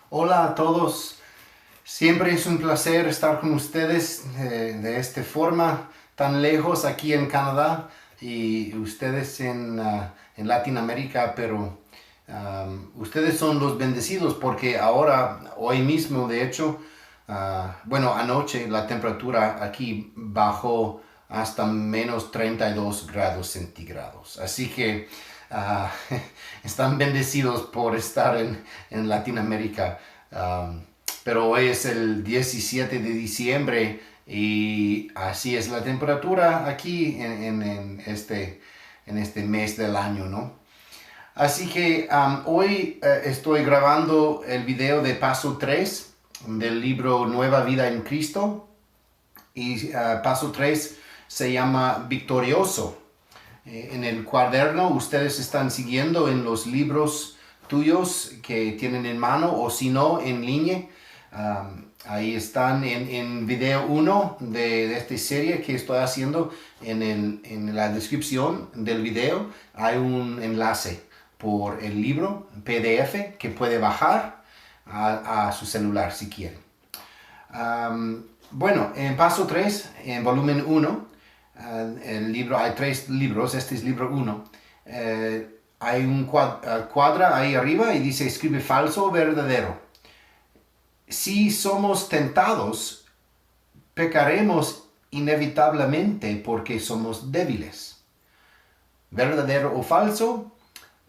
Hola a todos. Siempre es un placer estar con ustedes de esta forma, tan lejos aquí en Canadá y ustedes en Latinoamérica, pero ustedes son los bendecidos porque ahora, hoy mismo, de hecho, bueno, anoche la temperatura aquí bajó hasta menos 32 grados centígrados. Así que ah, están bendecidos por estar en Latinoamérica. Um, pero hoy es el 17 de diciembre y así es la temperatura aquí en este mes del año, ¿no? Así que hoy estoy grabando el video de paso 3 del libro Nueva Vida en Cristo y paso 3 se llama Victorioso. En el cuaderno ustedes están siguiendo en los libros tuyos que tienen en mano o si no en línea. Ahí están en video uno de esta serie que estoy haciendo. En la descripción del video hay un enlace por el libro PDF que puede bajar a su celular si quieren. Bueno, en paso 3 en volumen uno, el libro, hay tres libros, este es libro uno. Hay un cuadra ahí arriba y dice escribe falso o verdadero. Si somos tentados, pecaremos inevitablemente porque somos débiles. Verdadero o falso,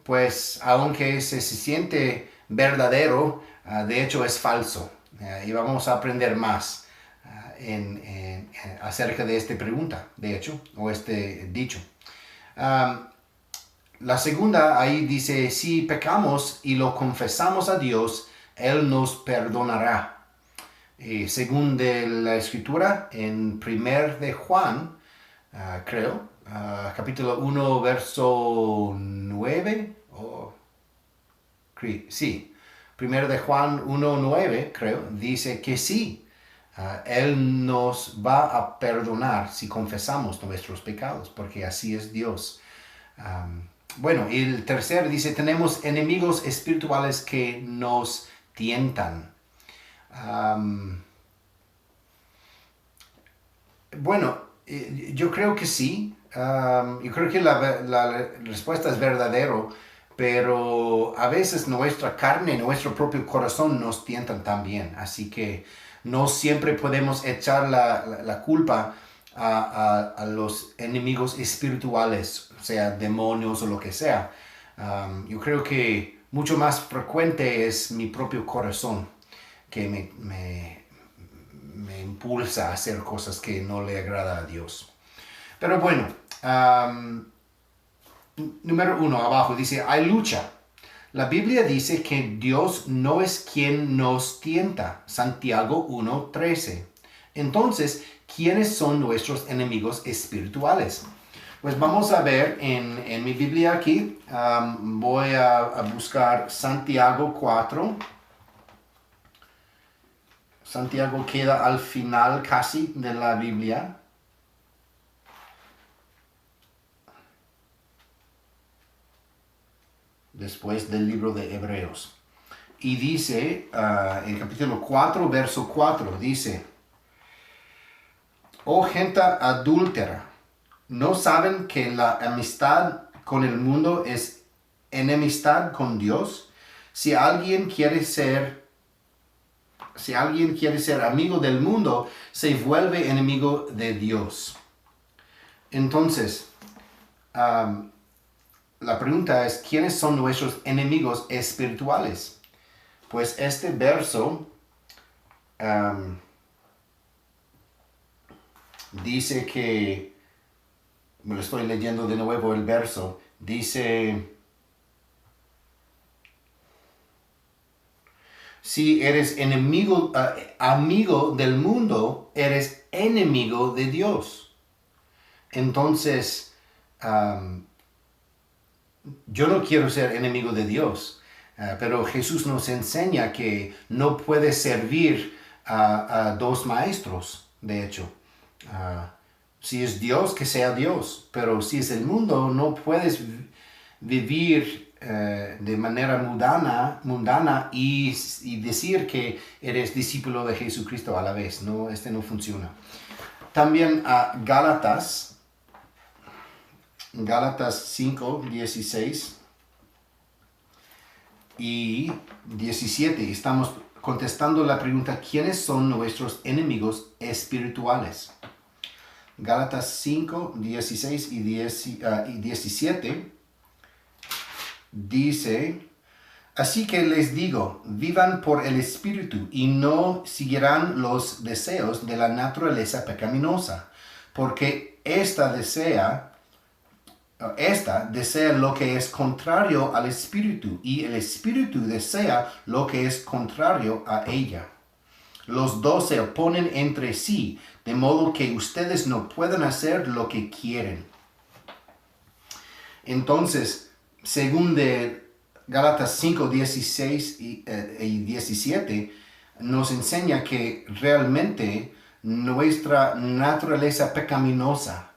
pues aunque se siente verdadero, de hecho es falso. Y vamos a aprender más acerca de esta pregunta, de hecho, o este dicho. Um, la segunda ahí dice, si pecamos y lo confesamos a Dios, Él nos perdonará. Según de la escritura, en primer de Juan, creo, capítulo 1, verso 9, sí, primero de Juan 1:9, creo, dice que sí, Él nos va a perdonar si confesamos nuestros pecados, porque así es Dios. Bueno, el tercer dice, tenemos enemigos espirituales que nos tientan. Bueno, yo creo que sí. Yo creo que la respuesta es verdadero, pero a veces nuestra carne, nuestro propio corazón nos tientan también. Así que no siempre podemos echar la culpa a los enemigos espirituales, o sea, demonios o lo que sea. Yo creo que mucho más frecuente es mi propio corazón que me impulsa a hacer cosas que no le agrada a Dios. Pero bueno, número uno, abajo dice, hay lucha. La Biblia dice que Dios no es quien nos tienta. Santiago 1:13. Entonces, ¿quiénes son nuestros enemigos espirituales? Pues vamos a ver en mi Biblia aquí, voy a buscar Santiago 4. Santiago queda al final casi de la Biblia. Después del libro de Hebreos. Y dice, en capítulo 4, verso 4, dice, oh gente adúltera, ¿no saben que la amistad con el mundo es enemistad con Dios? Si alguien quiere ser amigo del mundo, se vuelve enemigo de Dios. Entonces, la pregunta es, ¿quiénes son nuestros enemigos espirituales? Pues este verso dice que, me lo estoy leyendo de nuevo el verso, dice, si eres amigo del mundo, eres enemigo de Dios. Entonces, yo no quiero ser enemigo de Dios, pero Jesús nos enseña que no puede servir a dos maestros, de hecho. Si es Dios, que sea Dios, pero si es el mundo, no puedes vivir de manera mundana y decir que eres discípulo de Jesucristo a la vez. No, no funciona. También a Gálatas 5, 16 y 17. Estamos contestando la pregunta: ¿quiénes son nuestros enemigos espirituales? Gálatas 5, 16 y 17 dice: así que les digo, vivan por el Espíritu y no seguirán los deseos de la naturaleza pecaminosa, porque esta desea lo que es contrario al Espíritu, y el Espíritu desea lo que es contrario a ella. Los dos se oponen entre sí, de modo que ustedes no pueden hacer lo que quieren. Entonces, según de Gálatas 5, 16 y 17, nos enseña que realmente nuestra naturaleza pecaminosa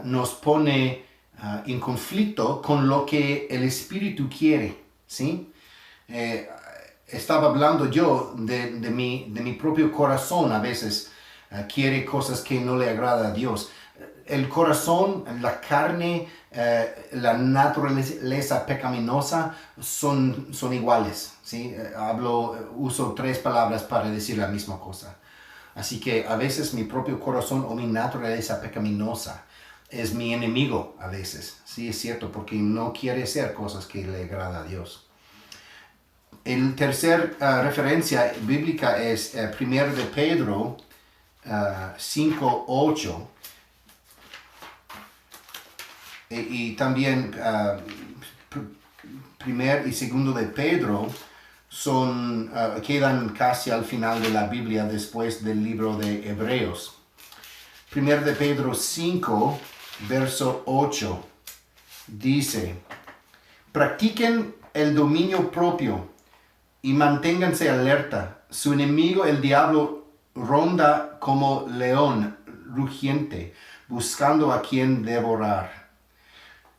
nos pone en conflicto con lo que el Espíritu quiere, ¿sí? Estaba hablando yo de mi propio corazón. A veces quiere cosas que no le agrada a Dios. El corazón, la carne, la naturaleza pecaminosa son iguales, ¿sí? Uso 3 palabras para decir la misma cosa. Así que a veces mi propio corazón o mi naturaleza pecaminosa es mi enemigo a veces. Sí, es cierto, porque no quiere hacer cosas que le agrada a Dios. El tercer referencia bíblica es 1 de Pedro 5, 8. Y también 1 y 2 de Pedro quedan casi al final de la Biblia después del libro de Hebreos. 1 de Pedro 5, verso 8, dice: practiquen el dominio propio y manténganse alerta. Su enemigo, el diablo, ronda como león rugiente, buscando a quien devorar.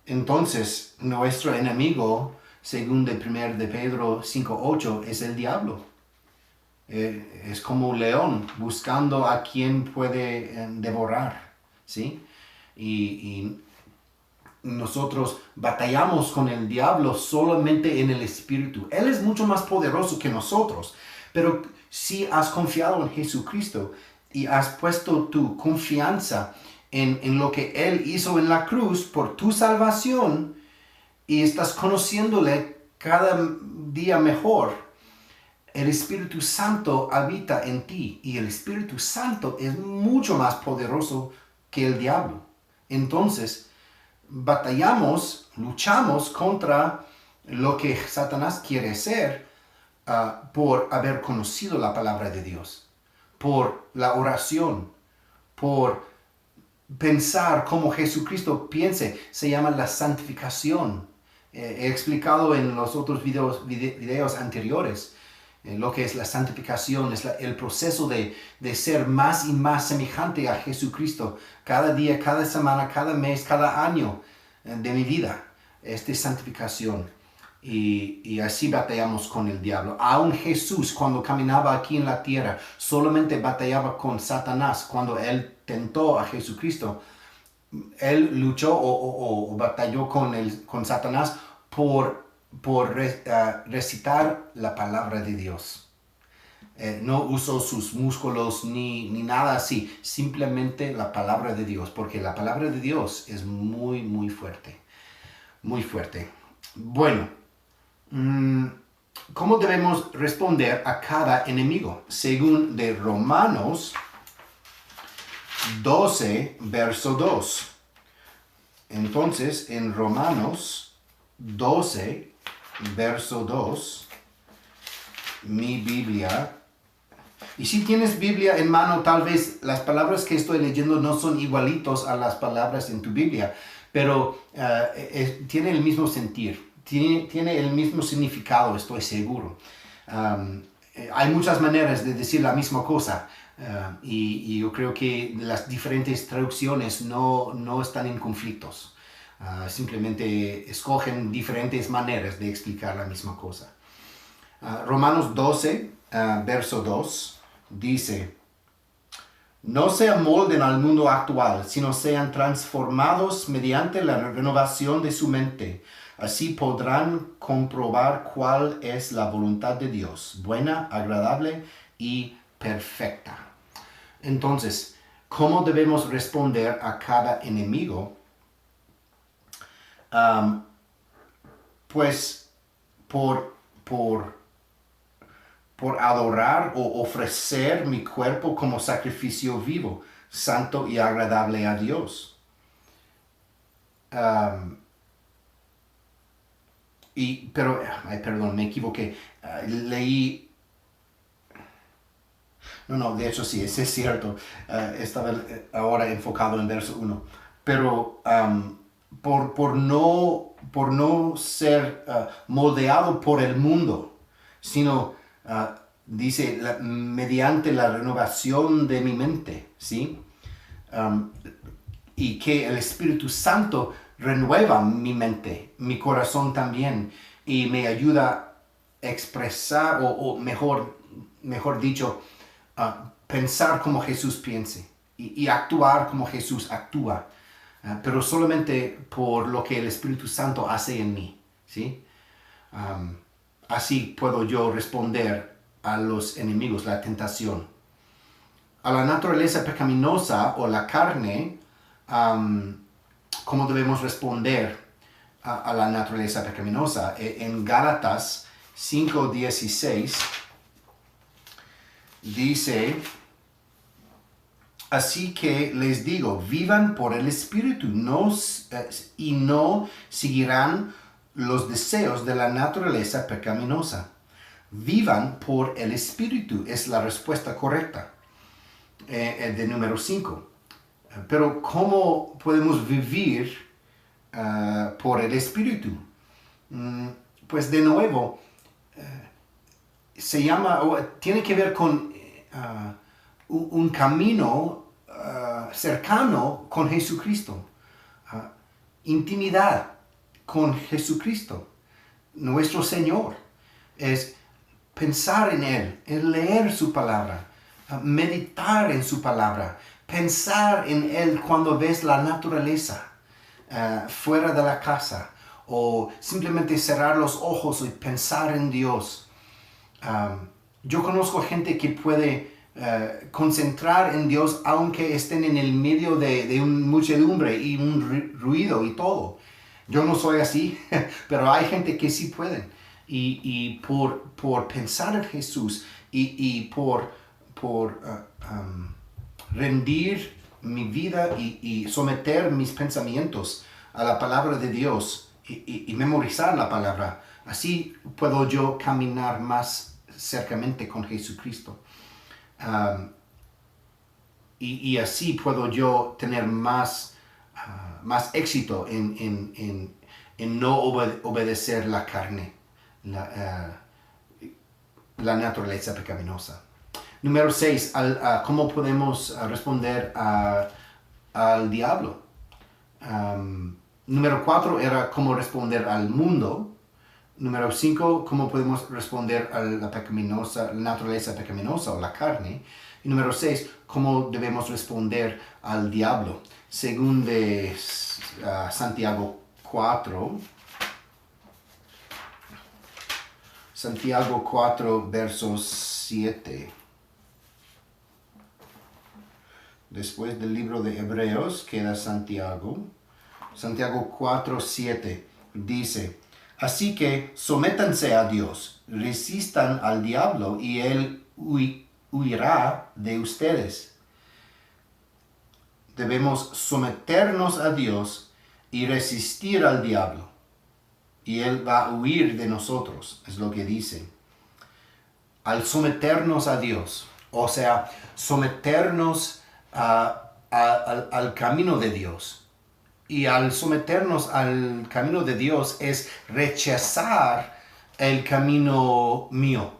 Entonces, nuestro enemigo, según de 1 de Pedro 5:8, es el diablo. Es como un león buscando a quien puede devorar, ¿sí? Y nosotros batallamos con el diablo solamente en el Espíritu. Él es mucho más poderoso que nosotros, pero si has confiado en Jesucristo y has puesto tu confianza en lo que Él hizo en la cruz por tu salvación y estás conociéndole cada día mejor, el Espíritu Santo habita en ti y el Espíritu Santo es mucho más poderoso que el diablo. Entonces, batallamos, luchamos contra lo que Satanás quiere hacer por haber conocido la palabra de Dios, por la oración, por pensar como Jesucristo piense. Se llama la santificación. He explicado en los otros videos anteriores lo que es la santificación. Es el proceso de ser más y más semejante a Jesucristo cada día, cada semana, cada mes, cada año de mi vida. Esta es santificación. Y así batallamos con el diablo. Aún Jesús, cuando caminaba aquí en la tierra, solamente batallaba con Satanás. Cuando él tentó a Jesucristo, él luchó o batalló con Satanás por recitar la palabra de Dios. No usó sus músculos ni nada así, simplemente la palabra de Dios, porque la palabra de Dios es muy, muy fuerte, muy fuerte. Bueno, ¿cómo debemos responder a cada enemigo? Según de Romanos 12, verso 2. Entonces, en Romanos 12, verso 2, mi Biblia. Y si tienes Biblia en mano, tal vez las palabras que estoy leyendo no son igualitos a las palabras en tu Biblia, pero tiene el mismo sentir, tiene el mismo significado, estoy seguro. Hay muchas maneras de decir la misma cosa, y yo creo que las diferentes traducciones no están en conflictos. Simplemente escogen diferentes maneras de explicar la misma cosa. Romanos 12, verso 2, dice: no se amolden al mundo actual, sino sean transformados mediante la renovación de su mente. Así podrán comprobar cuál es la voluntad de Dios, buena, agradable y perfecta. Entonces, ¿cómo debemos responder a cada enemigo? Pues por adorar o ofrecer mi cuerpo como sacrificio vivo, santo y agradable a Dios. Perdón, me equivoqué. Leí... No, de hecho sí, ese es cierto. Estaba ahora enfocado en verso 1. Pero por no ser moldeado por el mundo, sino, dice, mediante la renovación de mi mente, ¿sí? Y que el Espíritu Santo renueva mi mente, mi corazón también, y me ayuda a expresar, o mejor dicho, pensar como Jesús piense y actuar como Jesús actúa, pero solamente por lo que el Espíritu Santo hace en mí, ¿sí? Así puedo yo responder a los enemigos, la tentación. A la naturaleza pecaminosa o la carne, ¿cómo debemos responder a la naturaleza pecaminosa? En Gálatas 5:16 dice: así que les digo, vivan por el Espíritu y no seguirán los deseos de la naturaleza pecaminosa. Vivan por el Espíritu es la respuesta correcta, de número 5. Pero ¿cómo podemos vivir por el Espíritu? Pues de nuevo, tiene que ver con un camino cercano con Jesucristo, intimidad con Jesucristo, nuestro Señor. Es pensar en Él, en leer su palabra, meditar en su palabra, pensar en Él cuando ves la naturaleza fuera de la casa, o simplemente cerrar los ojos y pensar en Dios. Yo conozco gente que puede concentrar en Dios aunque estén en el medio de una muchedumbre y un ruido y todo. Yo no soy así, pero hay gente que sí pueden. Y por pensar en Jesús y por rendir mi vida y someter mis pensamientos a la palabra de Dios y memorizar la palabra, así puedo yo caminar más cercamente con Jesucristo. Y así puedo yo tener más éxito en no obedecer la carne, la naturaleza pecaminosa. Número 6, ¿cómo podemos responder al diablo? Número 4 era cómo responder al mundo. Número 5, cómo podemos responder a la naturaleza pecaminosa o la carne. Y número 6, cómo debemos responder al diablo. Según de Santiago 4, Santiago 4, verso 7. Después del libro de Hebreos queda Santiago. Santiago 4, 7 dice: así que sométanse a Dios, resistan al diablo y él huirá de ustedes. Debemos someternos a Dios y resistir al diablo, y él va a huir de nosotros, es lo que dice. Al someternos a Dios, o sea, someternos al camino de Dios. Y al someternos al camino de Dios es rechazar el camino mío.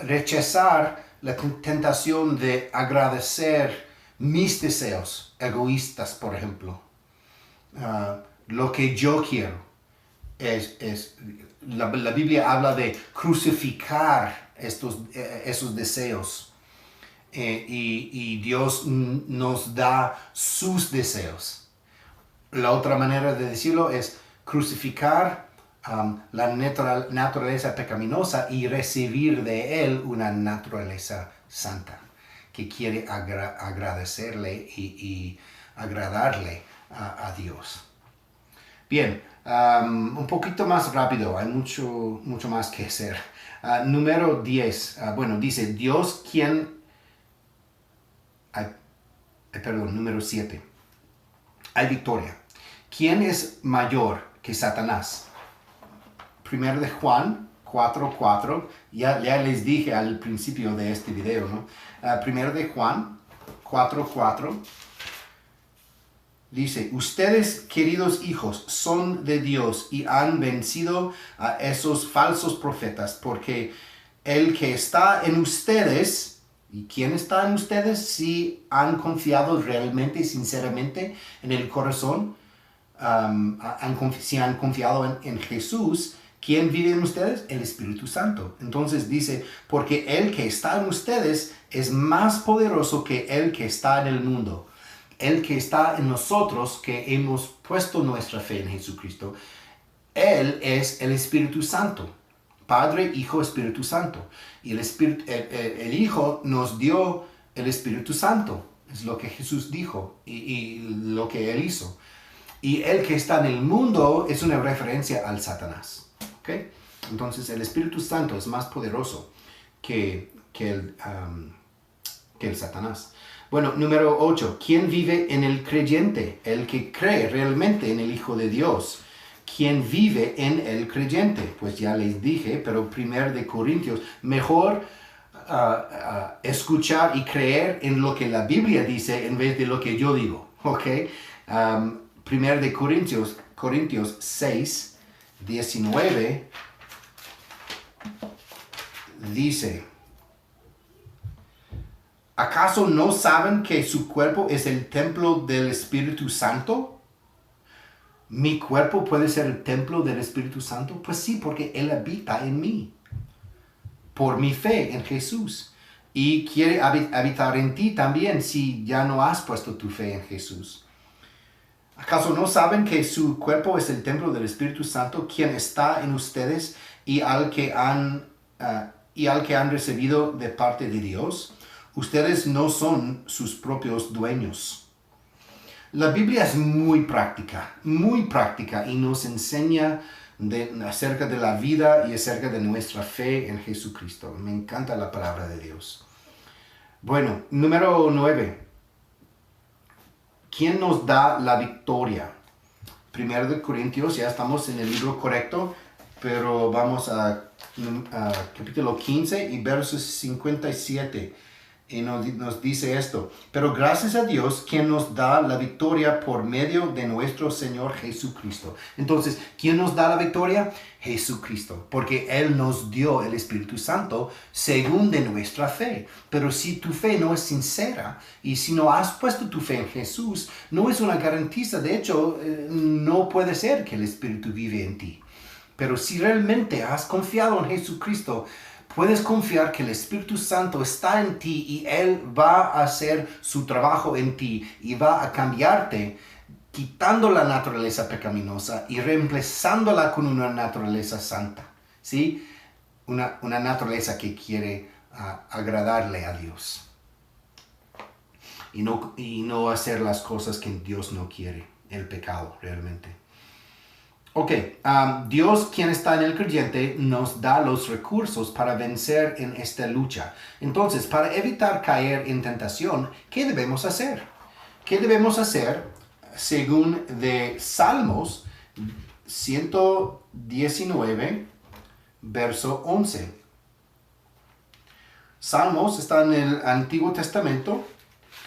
Rechazar la tentación de agradecer mis deseos egoístas, por ejemplo. lo que yo quiero. La Biblia habla de crucificar esos deseos. Y Dios nos da sus deseos. La otra manera de decirlo es crucificar la naturaleza pecaminosa y recibir de Él una naturaleza santa que quiere agradecerle y agradarle a Dios. Bien, un poquito más rápido, hay mucho más que hacer. Número 10, dice, Dios número 7, hay victoria. ¿Quién es mayor que Satanás? Primero de Juan 4:4, ya les dije al principio de este video, ¿no? Primero de Juan 4:4. Dice, ustedes, queridos hijos, son de Dios y han vencido a esos falsos profetas, porque el que está en ustedes, ¿y quién está en ustedes? Si han confiado realmente, sinceramente, en el corazón, si han confiado en Jesús, ¿quién vive en ustedes? El Espíritu Santo. Entonces dice, porque el que está en ustedes es más poderoso que el que está en el mundo. El que está en nosotros, que hemos puesto nuestra fe en Jesucristo, Él es el Espíritu Santo. Padre, Hijo, Espíritu Santo. Y el Hijo nos dio el Espíritu Santo. Es lo que Jesús dijo y lo que Él hizo. Y el que está en el mundo es una referencia al Satanás. ¿Okay? Entonces el Espíritu Santo es más poderoso que el Satanás. Bueno, número 8. ¿Quién vive en el creyente? El que cree realmente en el Hijo de Dios. ¿Quién vive en el creyente? Pues ya les dije, pero 1 Corintios, mejor escuchar y creer en lo que la Biblia dice en vez de lo que yo digo. ¿Ok? 1 Corintios 6, 19 dice, ¿acaso no saben que su cuerpo es el templo del Espíritu Santo? ¿Mi cuerpo puede ser el templo del Espíritu Santo? Pues sí, porque Él habita en mí, por mi fe en Jesús. Y quiere habitar en ti también si ya no has puesto tu fe en Jesús. ¿Acaso no saben que su cuerpo es el templo del Espíritu Santo, quien está en ustedes y al que han recibido de parte de Dios? Ustedes no son sus propios dueños. La Biblia es muy práctica y nos enseña acerca de la vida y acerca de nuestra fe en Jesucristo. Me encanta la palabra de Dios. Bueno, número 9. ¿Quién nos da la victoria? 1 Corintios, ya estamos en el libro correcto, pero vamos a capítulo 15 y versos 57. Y nos dice esto, pero gracias a Dios quien nos da la victoria por medio de nuestro Señor Jesucristo. Entonces, ¿quién nos da la victoria? Jesucristo, porque Él nos dio el Espíritu Santo según de nuestra fe. Pero si tu fe no es sincera y si no has puesto tu fe en Jesús, no es una garantía. De hecho, no puede ser que el Espíritu vive en ti. Pero si realmente has confiado en Jesucristo, puedes confiar que el Espíritu Santo está en ti y Él va a hacer su trabajo en ti y va a cambiarte, quitando la naturaleza pecaminosa y reemplazándola con una naturaleza santa, ¿sí? Una naturaleza que quiere agradarle a Dios y no hacer las cosas que Dios no quiere, el pecado realmente. Ok, Dios, quien está en el creyente, nos da los recursos para vencer en esta lucha. Entonces, para evitar caer en tentación, ¿qué debemos hacer? ¿Qué debemos hacer según de Salmos 119, verso 11? Salmos está en el Antiguo Testamento,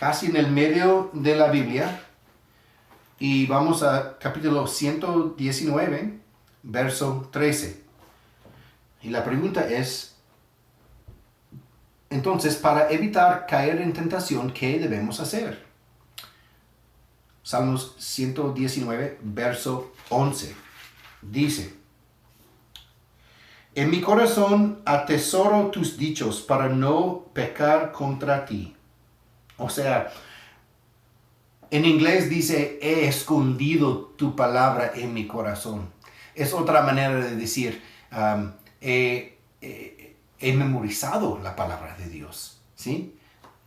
casi en el medio de la Biblia. Y vamos a capítulo 119, verso 13. Y la pregunta es, entonces, para evitar caer en tentación, ¿qué debemos hacer? Salmos 119, verso 11. Dice, en mi corazón atesoro tus dichos para no pecar contra ti. O sea, en inglés dice, he escondido tu palabra en mi corazón. Es otra manera de decir, he memorizado la palabra de Dios, ¿sí?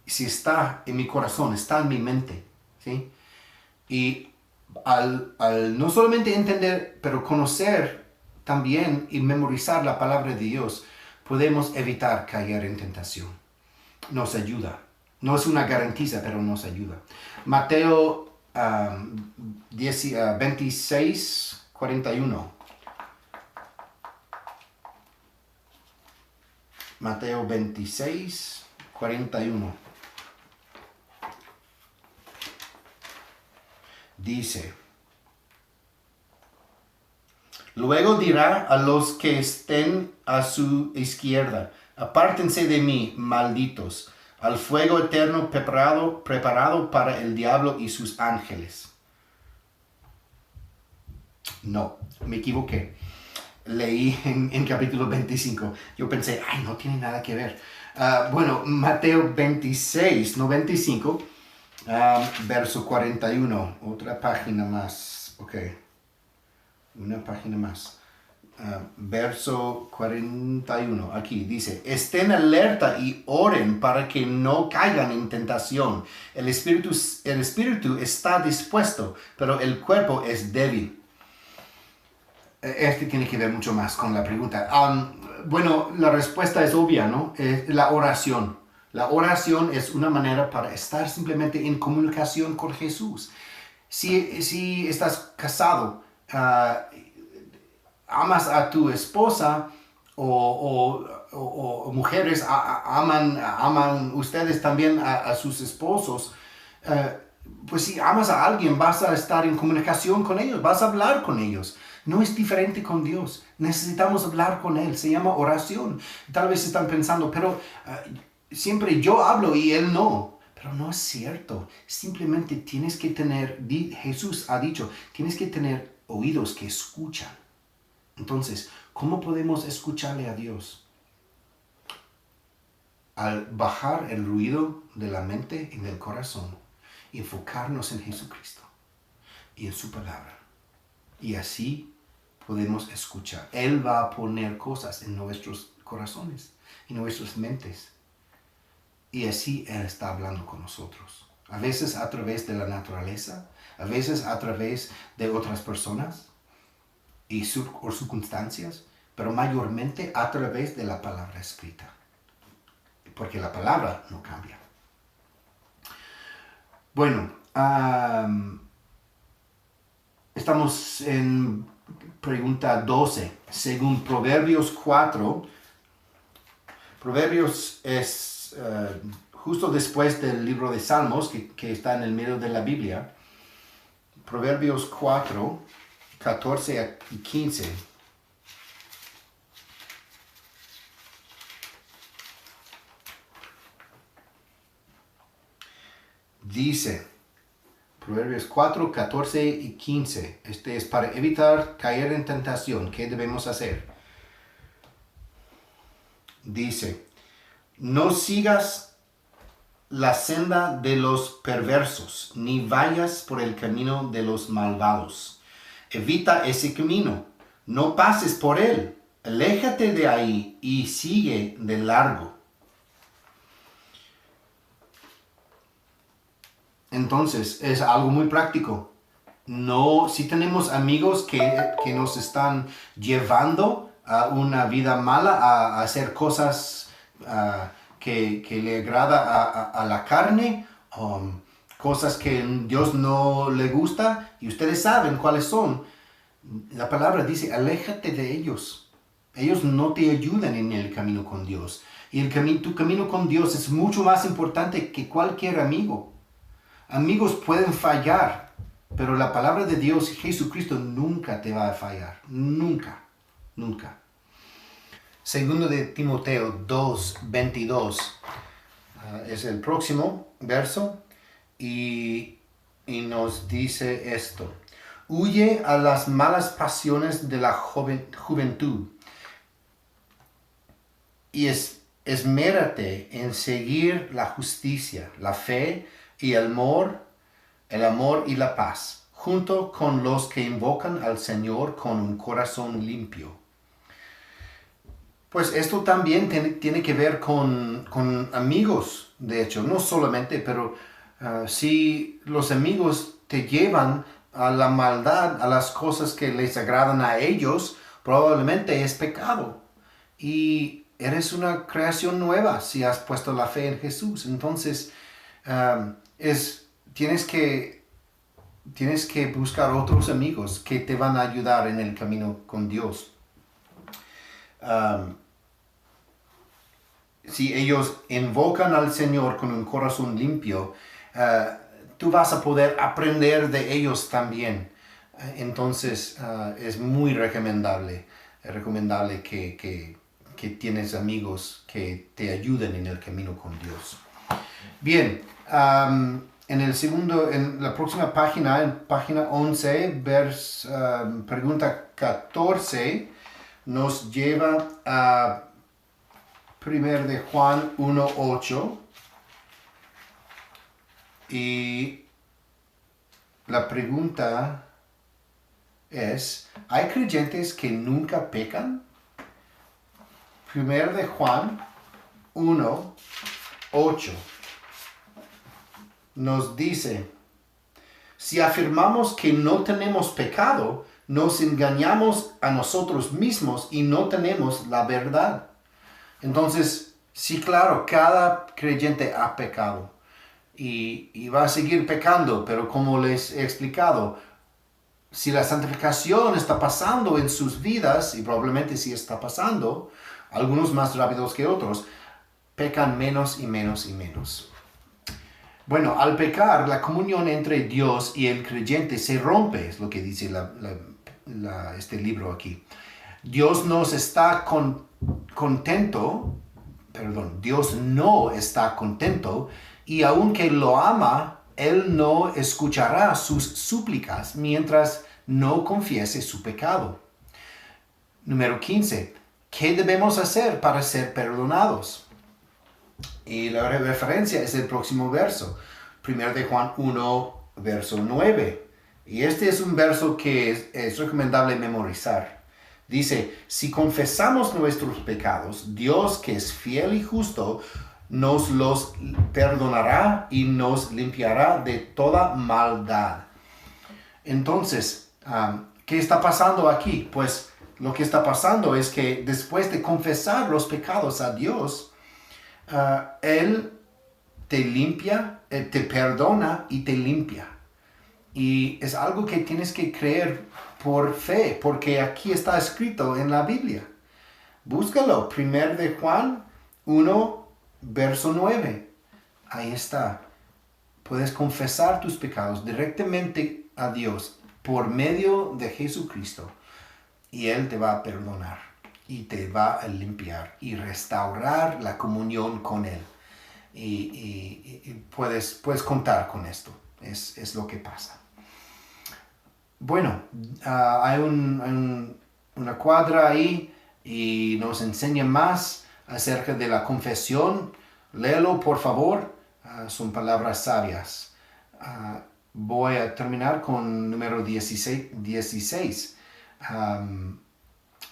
Si está en mi corazón, está en mi mente, ¿sí? Y al no solamente entender, pero conocer también y memorizar la palabra de Dios, podemos evitar caer en tentación. Nos ayuda. No es una garantía, pero nos ayuda. Mateo 26, 41. Mateo 26, 41. Dice, luego dirá a los que estén a su izquierda, apártense de mí, malditos, al fuego eterno preparado para el diablo y sus ángeles. No, me equivoqué. Leí en capítulo 25. Yo pensé, ay, no tiene nada que ver. Bueno, Mateo 26, no 25, verso 41. Otra página más. Ok. Una página más. Verso 41. Aquí dice, estén alerta y oren para que no caigan en tentación. El espíritu está dispuesto, pero el cuerpo es débil. Este tiene que ver mucho más con la pregunta. Bueno, la respuesta es obvia, ¿no? La oración. La oración es una manera para estar simplemente en comunicación con Jesús. Si estás casado, amas a tu esposa o mujeres aman ustedes también a sus esposos, pues si amas a alguien vas a estar en comunicación con ellos, vas a hablar con ellos. No es diferente con Dios. Necesitamos hablar con Él. Se llama oración. Tal vez están pensando, pero siempre yo hablo y Él no. Pero no es cierto. Simplemente tienes que tener, Jesús ha dicho, tienes que tener oídos que escuchan. Entonces, ¿cómo podemos escucharle a Dios? Al bajar el ruido de la mente y del corazón, enfocarnos en Jesucristo y en su palabra. Y así podemos escuchar. Él va a poner cosas en nuestros corazones, en nuestras mentes. Y así Él está hablando con nosotros. A veces a través de la naturaleza, a veces a través de otras personas o circunstancias, pero mayormente a través de la palabra escrita. Porque la palabra no cambia. Bueno, estamos en pregunta 12. Según Proverbios 4, Proverbios es justo después del libro de Salmos, que está en el medio de la Biblia. Proverbios 4, 14 y 15. Dice, Proverbios 4, 14 y 15. Este es para evitar caer en tentación. ¿Qué debemos hacer? Dice, no sigas la senda de los perversos, ni vayas por el camino de los malvados. Evita ese camino, no pases por él. Aléjate de ahí y sigue de largo. Entonces, es algo muy práctico. No, si tenemos amigos que nos están llevando a una vida mala, a hacer cosas que le agrada a la carne, cosas que a Dios no le gusta, y ustedes saben cuáles son. La palabra dice, aléjate de ellos. Ellos no te ayudan en el camino con Dios. Y tu camino con Dios es mucho más importante que cualquier amigo. Amigos pueden fallar, pero la palabra de Dios, Jesucristo, nunca te va a fallar. Nunca, nunca. Segundo de Timoteo 2, 22 es el próximo verso. Y y nos dice esto. Huye a las malas pasiones de la juventud y esmérate en seguir la justicia, la fe y el amor y la paz, junto con los que invocan al Señor con un corazón limpio. Pues esto también tiene que ver con amigos, de hecho, no solamente, pero si los amigos te llevan a la maldad, a las cosas que les agradan a ellos, probablemente es pecado. Y eres una creación nueva si has puesto la fe en Jesús. Entonces, tienes que buscar otros amigos que te van a ayudar en el camino con Dios. Si ellos invocan al Señor con un corazón limpio, tú vas a poder aprender de ellos también. Entonces, es muy recomendable que tienes amigos que te ayuden en el camino con Dios. Bien, en la próxima página, en página 11, pregunta 14, nos lleva a 1 de Juan 1:8. Y la pregunta es, ¿hay creyentes que nunca pecan? 1 de Juan 1:8 nos dice, si afirmamos que no tenemos pecado, nos engañamos a nosotros mismos y no tenemos la verdad. Entonces, sí, claro, cada creyente ha pecado y va a seguir pecando, pero como les he explicado, si la santificación está pasando en sus vidas, y probablemente sí está pasando, algunos más rápidos que otros, pecan menos y menos y menos. Bueno, al pecar, la comunión entre Dios y el creyente se rompe, es lo que dice este libro aquí. Dios no está contento y aunque lo ama, Él no escuchará sus súplicas mientras no confiese su pecado. Número 15. ¿Qué debemos hacer para ser perdonados? Y la referencia es el próximo verso, 1 de Juan 1, verso 9. Y este es un verso que es recomendable memorizar. Dice, si confesamos nuestros pecados, Dios, que es fiel y justo, nos los perdonará y nos limpiará de toda maldad. Entonces, ¿qué está pasando aquí? Pues lo que está pasando es que después de confesar los pecados a Dios, Él te limpia, te perdona y te limpia. Y es algo que tienes que creer por fe, porque aquí está escrito en la Biblia. Búscalo, 1 de Juan 1, verso 9. Ahí está. Puedes confesar tus pecados directamente a Dios por medio de Jesucristo. Y Él te va a perdonar y te va a limpiar y restaurar la comunión con Él. Y puedes contar con esto. Es lo que pasa. Bueno, hay una cuadra ahí y nos enseña más acerca de la confesión. Léelo, por favor. Son palabras sabias. Voy a terminar con número 16.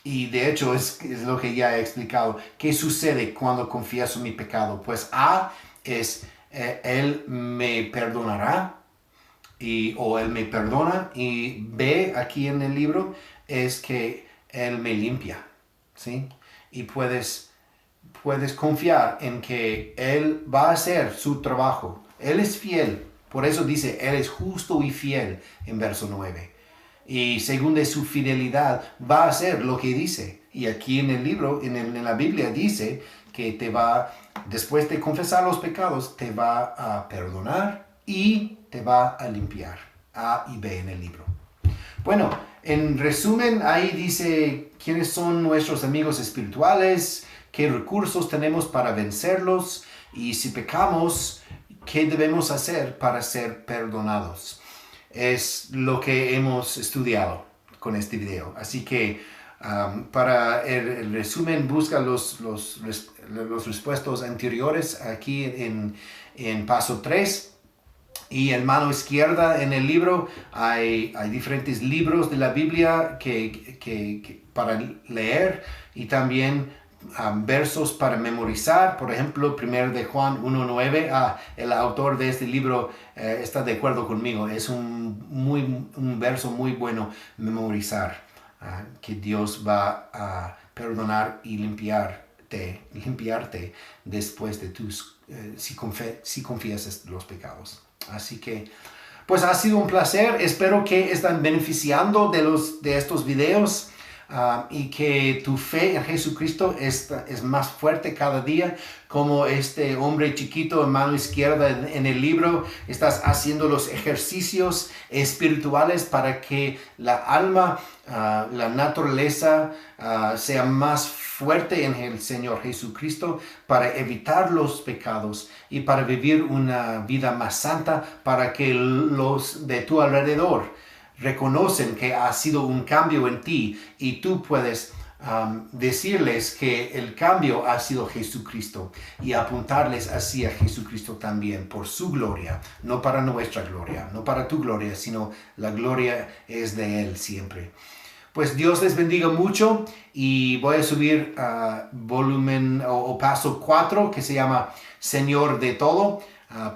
Y de hecho es lo que ya he explicado. ¿Qué sucede cuando confieso mi pecado? Pues A es Él me perdonará o Él me perdona. Y B aquí en el libro es que Él me limpia, ¿sí? Y puedes confiar en que Él va a hacer su trabajo. Él es fiel. Por eso dice, Él es justo y fiel en verso 9. Y según de su fidelidad va a hacer lo que dice. Y aquí en el libro, en la Biblia dice que después de confesar los pecados, te va a perdonar y te va a limpiar. A y B en el libro. Bueno, en resumen, ahí dice quiénes son nuestros amigos espirituales, qué recursos tenemos para vencerlos y si pecamos, qué debemos hacer para ser perdonados. es lo que hemos estudiado con este video. Así que para el resumen, busca los respuestos anteriores aquí en paso 3. Y en mano izquierda en el libro hay diferentes libros de la Biblia para leer y también versos para memorizar. Por ejemplo, 1 de Juan 1:9. El autor de este libro está de acuerdo conmigo. Es un verso muy bueno memorizar. Que Dios va a perdonar y limpiarte después de si confiesas los pecados. Así que, pues ha sido un placer. Espero que estén beneficiando de estos videos y que tu fe en Jesucristo es más fuerte cada día. Como este hombre chiquito en mano izquierda en el libro, estás haciendo los ejercicios espirituales para que la alma, la naturaleza sea más fuerte en el Señor Jesucristo, para evitar los pecados y para vivir una vida más santa, para que los de tu alrededor reconocen que ha sido un cambio en ti y tú puedes decirles que el cambio ha sido Jesucristo y apuntarles hacia Jesucristo también por su gloria, no para nuestra gloria, no para tu gloria, sino la gloria es de Él siempre. Pues Dios les bendiga mucho y voy a subir volumen o paso 4 que se llama Señor de todo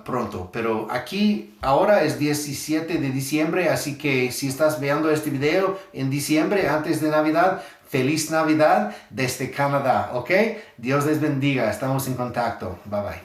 pronto. Pero aquí ahora es 17 de diciembre, así que si estás viendo este video en diciembre antes de Navidad, feliz Navidad desde Canadá, ¿ok? Dios les bendiga, estamos en contacto. Bye bye.